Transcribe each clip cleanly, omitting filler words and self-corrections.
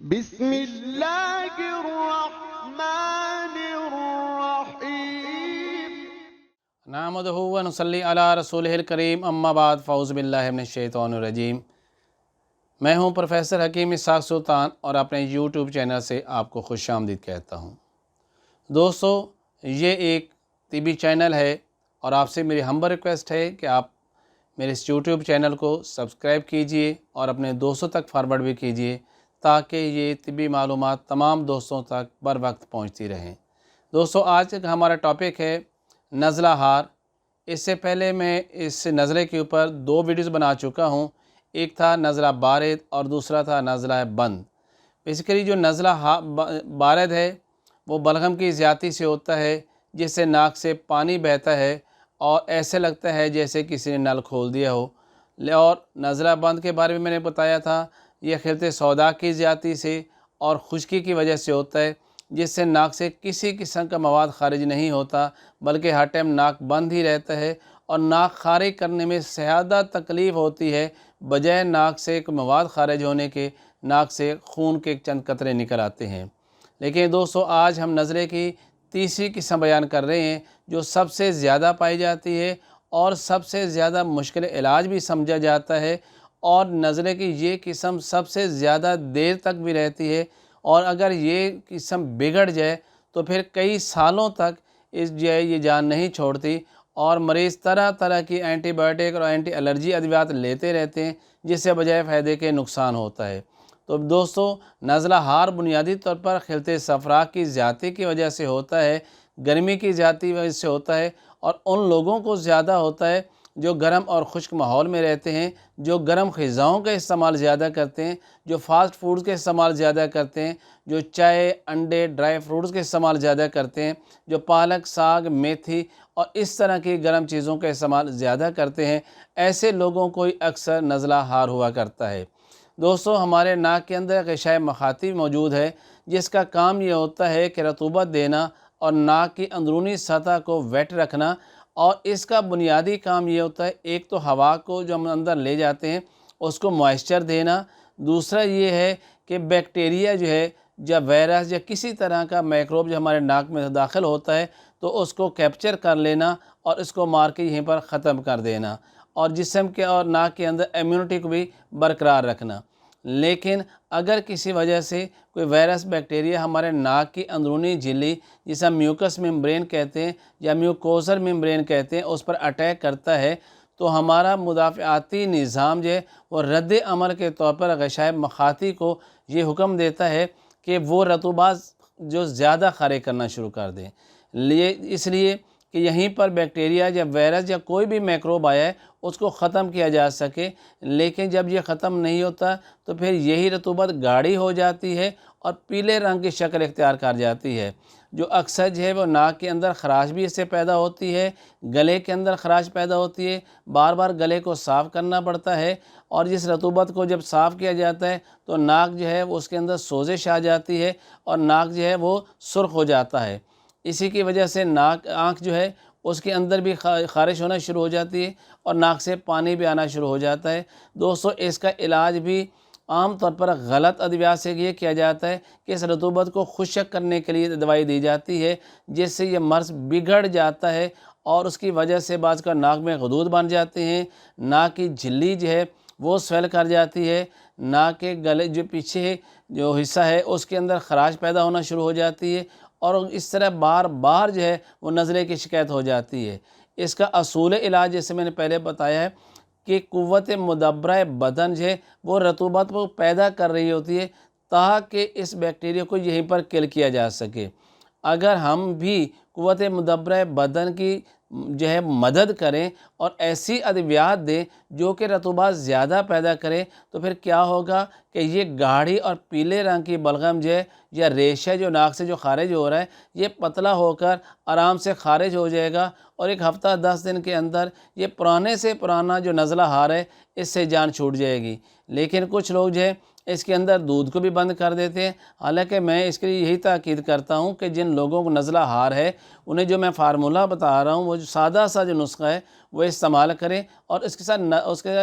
بسم اللہ الرحمن الرحیم نحمدہ و نصلی علی رسولہ الکریم اما بعد فاعوذ باللہ من الشیطان الرجیم۔ میں ہوں پروفیسر حکیم اسحاق سلطان اور اپنے یوٹیوب چینل سے آپ کو خوش آمدید کہتا ہوں۔ دوستو، یہ ایک طبی چینل ہے اور آپ سے میری ہمبل ریکویسٹ ہے کہ آپ میرے اس یوٹیوب چینل کو سبسکرائب کیجئے اور اپنے دوستوں تک فارورڈ بھی کیجئے تاکہ یہ طبی معلومات تمام دوستوں تک بر وقت پہنچتی رہیں۔ دوستو، آج کا ہمارا ٹاپک ہے نزلہ ہار۔ اس سے پہلے میں اس نزلے کے اوپر 2 ویڈیوز بنا چکا ہوں۔ ایک تھا نزلہ بارد اور دوسرا تھا نزلہ بند۔ بیسیکلی جو نزلہ بارد ہے وہ بلغم کی زیادتی سے ہوتا ہے، جس سے ناک سے پانی بہتا ہے اور ایسے لگتا ہے جیسے کسی نے نل کھول دیا ہو۔ اور نزلہ بند کے بارے میں نے بتایا تھا، یہ خلط سودا کی زیادتی سے اور خشکی کی وجہ سے ہوتا ہے، جس سے ناک سے کسی قسم کا مواد خارج نہیں ہوتا بلکہ ہر ٹائم ناک بند ہی رہتا ہے اور ناک خارج کرنے میں زیادہ تکلیف ہوتی ہے بجائے ناک سے ایک مواد خارج ہونے کے ناک سے خون کے چند قطرے نکل آتے ہیں۔ لیکن دوستو، آج ہم نزلے کی تیسری قسم بیان کر رہے ہیں جو سب سے زیادہ پائی جاتی ہے اور سب سے زیادہ مشکل علاج بھی سمجھا جاتا ہے، اور نزلے کی یہ قسم سب سے زیادہ دیر تک بھی رہتی ہے، اور اگر یہ قسم بگڑ جائے تو پھر کئی سالوں تک یہ جان نہیں چھوڑتی اور مریض طرح طرح کی اینٹی بائیوٹک اور اینٹی الرجی ادویات لیتے رہتے ہیں، جس سے بجائے فائدے کے نقصان ہوتا ہے۔ تو دوستو، نزلہ ہار بنیادی طور پر خلط صفرا کی زیادتی کی وجہ سے ہوتا ہے، گرمی کی زیادتی وجہ سے ہوتا ہے، اور ان لوگوں کو زیادہ ہوتا ہے جو گرم اور خشک ماحول میں رہتے ہیں، جو گرم غذاؤں کا استعمال زیادہ کرتے ہیں، جو فاسٹ فوڈز کے استعمال زیادہ کرتے ہیں، جو چائے، انڈے، ڈرائی فروٹس کے استعمال زیادہ کرتے ہیں، جو پالک، ساگ، میتھی اور اس طرح کی گرم چیزوں کا استعمال زیادہ کرتے ہیں، ایسے لوگوں کو اکثر نزلہ ہار ہوا کرتا ہے۔ دوستو، ہمارے ناک کے اندر غشائے مخاطی موجود ہے، جس کا کام یہ ہوتا ہے کہ رطوبت دینا اور ناک کی اندرونی سطح کو ویٹ رکھنا، اور اس کا بنیادی کام یہ ہوتا ہے، ایک تو ہوا کو جو ہم اندر لے جاتے ہیں اس کو موئسچر دینا، دوسرا یہ ہے کہ بیکٹیریا جو ہے یا وائرس یا کسی طرح کا میکروب جو ہمارے ناک میں داخل ہوتا ہے تو اس کو کیپچر کر لینا اور اس کو مار کے یہیں پر ختم کر دینا، اور جسم کے اور ناک کے اندر امیونٹی کو بھی برقرار رکھنا۔ لیکن اگر کسی وجہ سے کوئی وائرس بیکٹیریا ہمارے ناک کی اندرونی جھلی، جسے ہم میوکس ممبرین کہتے ہیں یا میوکوزل ممبرین کہتے ہیں، اس پر اٹیک کرتا ہے تو ہمارا مدافعاتی نظام جو ہے وہ رد عمل کے طور پر غشائے مخاطی کو یہ حکم دیتا ہے کہ وہ رطوبات جو زیادہ خارج کرنا شروع کر دیں، اس لیے کہ یہیں پر بیکٹیریا یا وائرس یا کوئی بھی میکروب آیا ہے اس کو ختم کیا جا سکے۔ لیکن جب یہ ختم نہیں ہوتا تو پھر یہی رطوبت گاڑھی ہو جاتی ہے اور پیلے رنگ کی شکل اختیار کر جاتی ہے، جو اکثر جو ہے وہ ناک کے اندر خراش بھی اس سے پیدا ہوتی ہے، گلے کے اندر خراش پیدا ہوتی ہے، بار بار گلے کو صاف کرنا پڑتا ہے، اور جس رطوبت کو جب صاف کیا جاتا ہے تو ناک جو ہے وہ اس کے اندر سوزش آ جاتی ہے اور ناک جو ہے وہ سرخ ہو جاتا ہے۔ اسی کی وجہ سے آنکھ جو ہے اس کے اندر بھی خارش ہونا شروع ہو جاتی ہے اور ناک سے پانی بھی آنا شروع ہو جاتا ہے۔ دوستو، اس کا علاج بھی عام طور پر غلط ادویات سے یہ کیا جاتا ہے کہ اس رطوبت کو خشک کرنے کے لیے دوائی دی جاتی ہے، جس سے یہ مرض بگڑ جاتا ہے اور اس کی وجہ سے بعض کا ناک میں غدود بن جاتے ہیں، ناک کی جھلی جو ہے وہ سویل کر جاتی ہے، ناک کے گلے جو پیچھے جو حصہ ہے اس کے اندر خراش پیدا ہونا شروع ہو جاتی ہے، اور اس طرح بار بار جو ہے وہ نزلے کی شکایت ہو جاتی ہے۔ اس کا اصول علاج جیسے میں نے پہلے بتایا ہے کہ قوت مدبرہ بدن جو ہے وہ رطوبت کو پیدا کر رہی ہوتی ہے تاکہ اس بیکٹیریا کو یہیں پر کل کیا جا سکے۔ اگر ہم بھی قوت مدبرہ بدن کی جو ہے مدد کریں اور ایسی ادویات دیں جو کہ رطوبات زیادہ پیدا کریں تو پھر کیا ہوگا کہ یہ گاڑھی اور پیلے رنگ کی بلغم جو ہے یا ریشہ جو ناک سے جو خارج ہو رہا ہے یہ پتلا ہو کر آرام سے خارج ہو جائے گا، اور ایک ہفتہ 10 دن کے اندر یہ پرانے سے پرانا جو نزلہ ہار ہے اس سے جان چھوٹ جائے گی۔ لیکن کچھ لوگ جو ہے اس کے اندر دودھ کو بھی بند کر دیتے ہیں، حالانکہ میں اس کے لیے یہی تاکید کرتا ہوں کہ جن لوگوں کو نزلہ ہار ہے انہیں جو میں فارمولہ بتا رہا ہوں وہ جو سادہ سا جو نسخہ ہے وہ استعمال کریں، اور اس کے ساتھ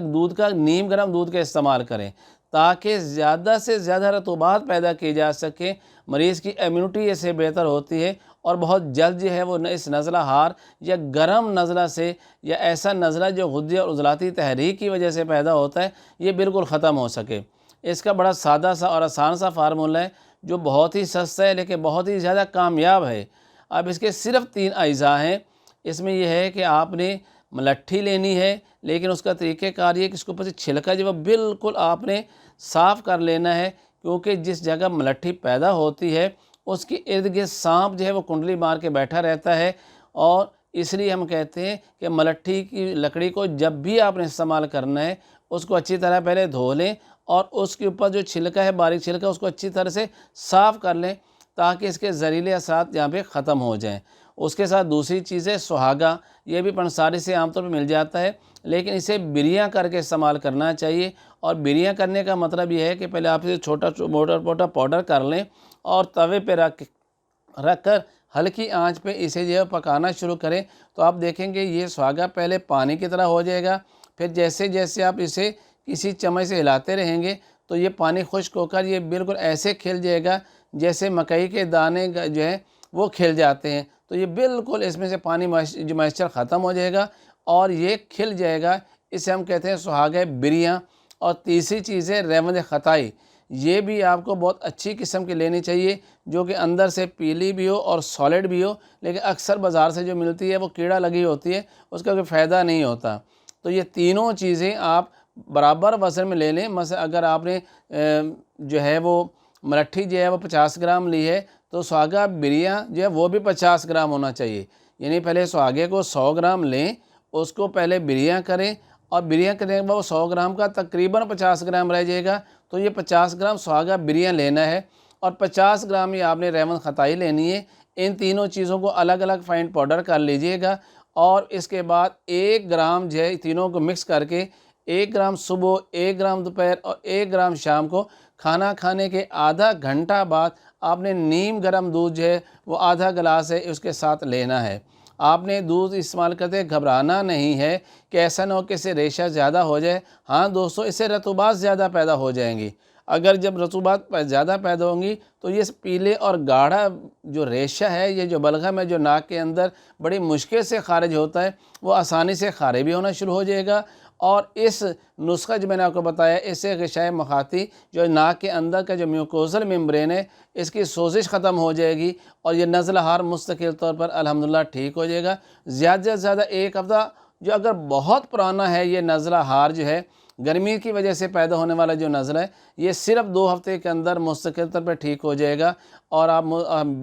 دودھ کا نیم گرم دودھ کا استعمال کریں تاکہ زیادہ سے زیادہ رطوبات پیدا کی جا سکے، مریض کی امیونٹی اس سے بہتر ہوتی ہے اور بہت جلد جو ہے وہ اس نزلہ ہار یا گرم نزلہ سے یا ایسا نزلہ جو غدے اور عضلاتی تحریک کی وجہ سے پیدا ہوتا ہے یہ بالکل ختم ہو سکے۔ اس کا بڑا سادہ سا اور آسان سا فارمولہ ہے جو بہت ہی سستا ہے لیکن بہت ہی زیادہ کامیاب ہے۔ اب اس کے صرف 3 اجزاء ہیں۔ اس میں یہ ہے کہ آپ نے ملٹھی لینی ہے، لیکن اس کا طریقہ کار یہ کہ اس کے اوپر سے چھلکا جو ہے بالکل آپ نے صاف کر لینا ہے، کیونکہ جس جگہ ملٹھی پیدا ہوتی ہے اس کی ارد گرد سانپ جو ہے وہ کنڈلی مار کے بیٹھا رہتا ہے، اور اس لیے ہم کہتے ہیں کہ ملٹھی کی لکڑی کو جب بھی آپ نے استعمال کرنا ہے اس کو اچھی طرح پہلے دھو لیں اور اس کے اوپر جو چھلکا ہے باریک چھلکا اس کو اچھی طرح سے صاف کر لیں تاکہ اس کے زہریلے اثرات یہاں پہ ختم ہو جائیں۔ اس کے ساتھ دوسری چیز ہے سہاگا، یہ بھی پنساری سے عام طور پہ مل جاتا ہے، لیکن اسے بریاں کر کے استعمال کرنا چاہیے۔ اور بریاں کرنے کا مطلب یہ ہے کہ پہلے آپ اسے چھوٹا موٹا پاؤڈر کر لیں اور توے پہ رکھ کر ہلکی آنچ پہ اسے جو ہے پکانا شروع کریں، تو آپ دیکھیں گے یہ سہاگا پہلے پانی کی طرح ہو جائے گا، پھر جیسے جیسے آپ اسے کسی چمچ سے ہلاتے رہیں گے تو یہ پانی خشک ہو کر یہ بالکل ایسے کھل جائے گا جیسے مکئی کے دانے جو ہیں وہ کھل جاتے ہیں۔ تو یہ بالکل اس میں سے پانی جو موئسچر ختم ہو جائے گا اور یہ کھل جائے گا، اسے ہم کہتے ہیں سہاگہ بریاں۔ اور تیسری چیز ہے ریوند خطائی، یہ بھی آپ کو بہت اچھی قسم کی لینی چاہیے جو کہ اندر سے پیلی بھی ہو اور سالڈ بھی ہو، لیکن اکثر بازار سے جو ملتی ہے وہ کیڑا لگی ہوتی ہے، اس کا کوئی فائدہ نہیں ہوتا۔ تو یہ تینوں چیزیں آپ برابر وزن میں لے لیں۔ مثلا اگر آپ نے جو ہے وہ ملٹھی جو ہے وہ 50 گرام لی ہے تو سہاگہ بریاں جو ہے وہ بھی 50 گرام ہونا چاہیے، یعنی پہلے سہاگے کو 100 گرام لیں، اس کو پہلے بریاں کریں اور بریاں کرنے کے بعد وہ 100 گرام کا تقریباً 50 گرام رہ جائے گا، تو یہ 50 گرام سہاگہ بریاں لینا ہے اور 50 گرام یہ آپ نے ریوند خطائی لینی ہے۔ ان تینوں چیزوں کو الگ الگ فائن پاؤڈر کر لیجئے گا اور اس کے بعد 1 گرام جو ہے تینوں کو مکس کر کے 1 گرام صبح، 1 گرام دوپہر اور 1 گرام شام کو کھانا کھانے کے آدھا گھنٹہ بعد آپ نے نیم گرم دودھ جو ہے وہ آدھا گلاس ہے اس کے ساتھ لینا ہے۔ آپ نے دودھ استعمال کرتے گھبرانا نہیں ہے کہ ایسا نہ ہو کہ اس سے ریشہ زیادہ ہو جائے۔ ہاں دوستو، اس سے رطوبات زیادہ پیدا ہو جائیں گی۔ اگر جب رطوبات زیادہ پیدا ہوں گی تو یہ پیلے اور گاڑھا جو ریشہ ہے، یہ جو بلغم ہے جو ناک کے اندر بڑی مشکل سے خارج ہوتا ہے، وہ آسانی سے خارج بھی ہونا شروع ہو جائے گا۔ اور اس نسخہ جو میں نے آپ کو بتایا، اس سے غشائے مخاطی جو ناک کے اندر کا جو میوکوزل ممبرین ہے اس کی سوزش ختم ہو جائے گی اور یہ نزلہ ہار مستقل طور پر الحمدللہ ٹھیک ہو جائے گا۔ زیادہ سے زیادہ 1 ہفتہ، جو اگر بہت پرانا ہے یہ نزلہ ہار جو ہے، گرمی کی وجہ سے پیدا ہونے والا جو نزلہ ہے، یہ صرف 2 ہفتے کے اندر مستقل طور پر ٹھیک ہو جائے گا اور آپ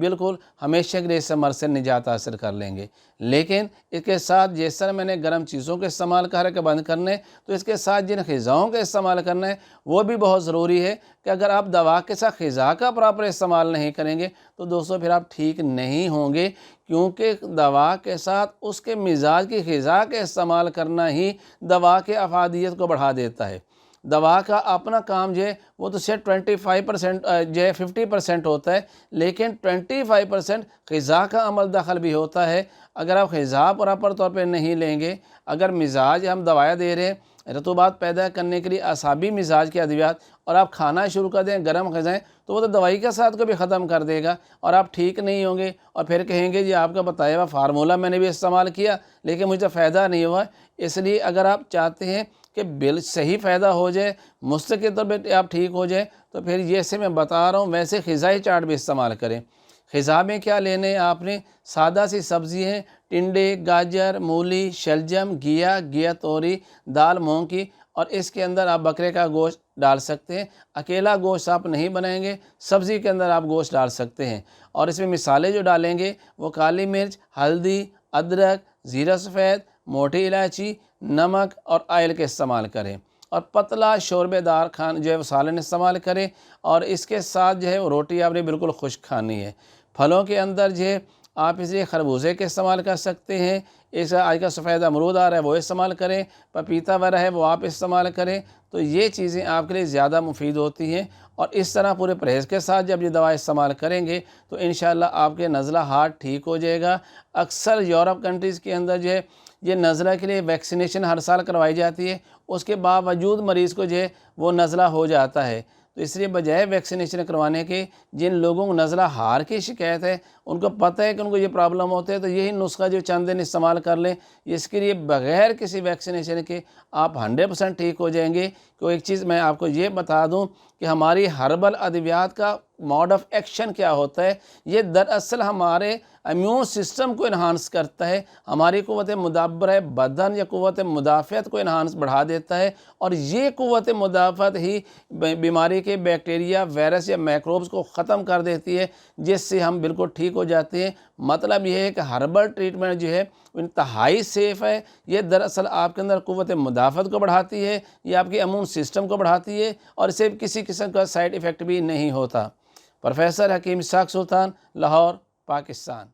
بالکل ہمیشہ کے لیے اس سے مرض سے نجات حاصل کر لیں گے۔ لیکن اس کے ساتھ جس طرح میں نے گرم چیزوں کے استعمال کا حرکت بند کرنے، تو اس کے ساتھ جن غذاؤں کا استعمال کرنا ہے وہ بھی بہت ضروری ہے کہ اگر آپ دوا کے ساتھ غذا کا پراپر استعمال نہیں کریں گے تو دوستو پھر آپ ٹھیک نہیں ہوں گے، کیونکہ دوا کے ساتھ اس کے مزاج کی غذا کا استعمال کرنا ہی دوا کے افادیت کو بڑھا دیتا ہے۔ دوا کا اپنا کام جو ہے وہ تو صرف 25% جو ہے 50% ہوتا ہے، لیکن 25% غذا کا عمل دخل بھی ہوتا ہے۔ اگر آپ غذا پراپر طور پہ نہیں لیں گے، اگر مزاج ہم دوائیں دے رہے ہیں رطوبات پیدا کرنے کے لیے اعصابی مزاج کے ادویات، اور آپ کھانا شروع کر دیں گرم غذائیں، تو وہ تو دوائی کے ساتھ کو بھی ختم کر دے گا اور آپ ٹھیک نہیں ہوں گے اور پھر کہیں گے جی آپ کا بتایا ہوا فارمولہ میں نے بھی استعمال کیا لیکن مجھے فائدہ نہیں ہوا۔ اس لیے اگر آپ چاہتے ہیں کہ صحیح فائدہ ہو جائے، مستقل طور پہ آپ ٹھیک ہو جائے، تو پھر جیسے میں بتا رہا ہوں ویسے غذائی چارٹ بھی استعمال کریں۔ غذا میں کیا لینے ہیں آپ نے؟ سادہ سی سبزی ہیں، ٹنڈے، گاجر، مولی، شلجم، گھیا توری، دال مونگ کی، اور اس کے اندر آپ بکرے کا گوشت ڈال سکتے ہیں۔ اکیلا گوشت آپ نہیں بنائیں گے، سبزی کے اندر آپ گوشت ڈال سکتے ہیں، اور اس میں مسالے جو ڈالیں گے وہ کالی مرچ، ہلدی، ادرک، زیرہ سفید، موٹی الائچی، نمک اور آئل کے استعمال کریں، اور پتلا شوربے دار جو ہے وہ سالن استعمال کریں، اور اس کے ساتھ جو ہے وہ روٹی آپ نے بالکل خشک کھانی ہے۔ پھلوں کے اندر جو ہے آپ اسے خربوزے کے استعمال کر سکتے ہیں، اس آج کا سفید امرود آ رہا ہے وہ استعمال کریں، پپیتا وغیرہ ہے وہ آپ استعمال کریں، تو یہ چیزیں آپ کے لیے زیادہ مفید ہوتی ہیں۔ اور اس طرح پورے پرہیز کے ساتھ جب یہ دوا استعمال کریں گے تو انشاءاللہ آپ کے نزلہ ہارٹ ٹھیک ہو جائے گا۔ اکثر یورپ کنٹریز کے اندر جو ہے یہ نزلہ کے لیے ویکسینیشن ہر سال کروائی جاتی ہے، اس کے باوجود مریض کو جو ہے وہ نزلہ ہو جاتا ہے۔ تو اس لیے بجائے ویکسینیشن کروانے کے، جن لوگوں کو نزلہ ہار کی شکایت ہے، ان کو پتہ ہے کہ ان کو یہ پرابلم ہوتے ہے، تو یہی نسخہ جو چند دن استعمال کر لیں، اس کے لیے بغیر کسی ویکسینیشن کے آپ 100% ٹھیک ہو جائیں گے۔ کہ ایک چیز میں آپ کو یہ بتا دوں کہ ہماری ہربل ادویات کا موڈ آف ایکشن کیا ہوتا ہے، یہ دراصل ہمارے امیون سسٹم کو انہانس کرتا ہے، ہماری قوت مدبرہ بدن یا قوت مدافعت کو بڑھا دیتا ہے، اور یہ قوت مدافعت ہی بیماری کے بیکٹیریا، وائرس یا میکروبز کو ختم کر دیتی ہے، جس سے ہم بالکل ٹھیک ہو جاتے ہیں۔ مطلب یہ ہے کہ ہربل ٹریٹمنٹ جو ہے انتہائی سیف ہے، یہ دراصل آپ کے اندر قوت مدافعت کو بڑھاتی ہے، یہ آپ کے امیون سسٹم کو بڑھاتی ہے، اور اسے کسی قسم کا سائیڈ ایفیکٹ بھی نہیں ہوتا۔ پروفیسر حکیم اسحاق سلطان، لاہور، پاکستان۔